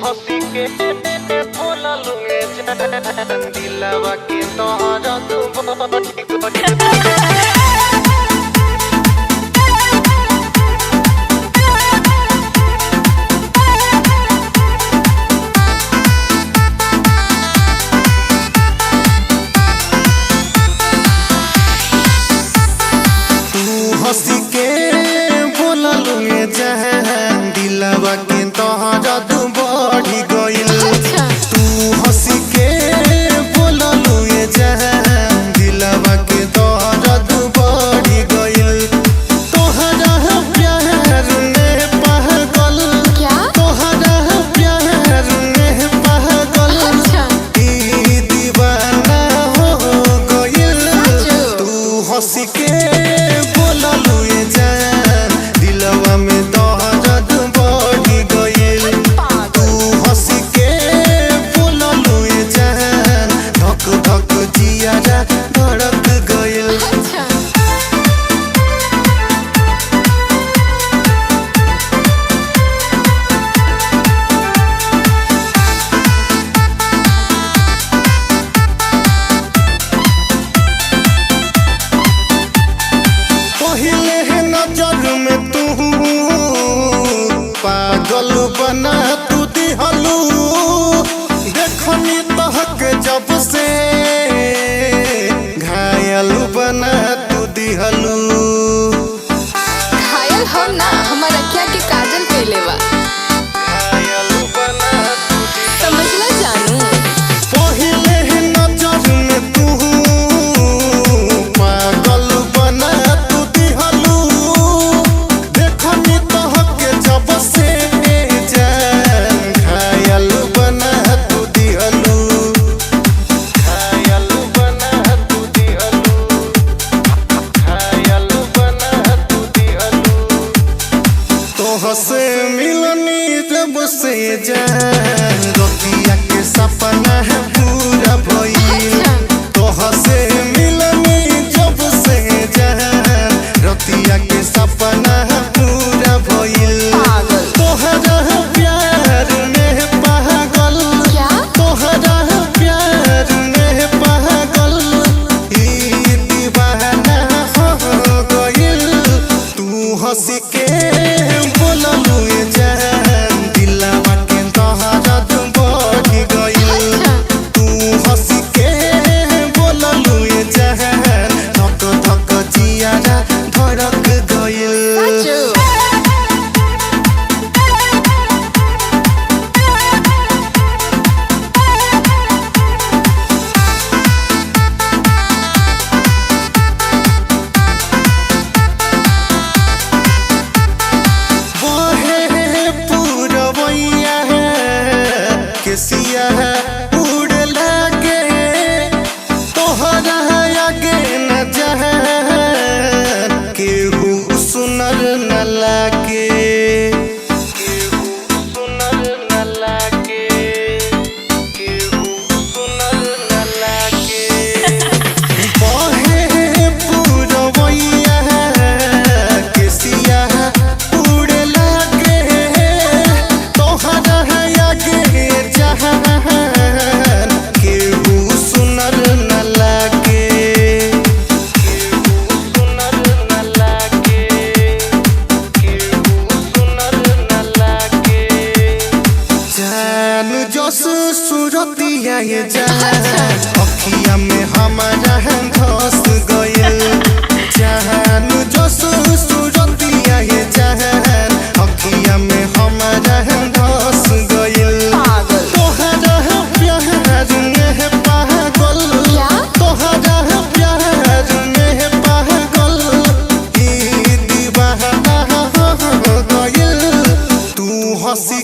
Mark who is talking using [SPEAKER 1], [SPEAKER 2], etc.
[SPEAKER 1] हंसी के बोला लुए जान दिलवा के तोहरा तू
[SPEAKER 2] हंसी के बोला लुए जान दिलवा के तोहरा तू बढ़ी गइल। तू हंसी के बोला लुए जान दिलवा के तोहरा तू बढ़ी गइल। तोहरा प्यार में पागल तोहरा प्यार में पागल ई दीवाना हो गइल। तू हंसी के बोला लुए जान दिलवा में तोहरा तू बढ़ी गइल। तू हंसी के बोला लुए जान धक धक जियारा धड़क गइल। पहिले नजर में तू पागल बना तू दिहलू। देखनी तहक जब से घायल बना तू दिहलू।
[SPEAKER 3] घायल हो ना हमारा क्या के काजल पहले बा
[SPEAKER 1] घायल बना तू
[SPEAKER 3] समझला जानू।
[SPEAKER 2] पहिले नजर में तू पागल बना तू दिहलू। देखनी तहक जब से जान घायल बना तू दिहलू।
[SPEAKER 1] घायल बना तू दिहलू घायल बना तू दिहलू
[SPEAKER 2] तोहसे मिलनी जब से जान रतिया के सपना है पूरा भइल। तोहसे मिलनी जब से जान रतिया के सपना है पूरा भइल। तोहरा प्यार में पागल तोहरा प्यार में पागल ई दीवाना हो गइल। तू हंसी के बोला लुए जान दिलवा के तोहरा तू बढ़ी गइल। तू हंसी के बोला लुए जान धक धक जियारा धड़क गइल। बहे पूरवैया केसिया उड़ लागे तोहरा आगे न जान केहू सुनर न लागे।
[SPEAKER 1] केहू सुनर न लागे केहू सुनर न लागे
[SPEAKER 2] बहे पूरवैया केसिया उड़ लागे तोहरा आगे जहान केहू सुनर न लागे।
[SPEAKER 1] केहू सुनर न लागे केहू सुनर न लागे
[SPEAKER 2] जान जस सूरतिया ये जान अखिया में हमारा धस गइल। जान जस सूरतिया ये जान अखिया में हमारा धस गइल। तोहरा प्यार में पागल तोहरा प्यार में पागल ई दीवाना हो गइल। तू हंसी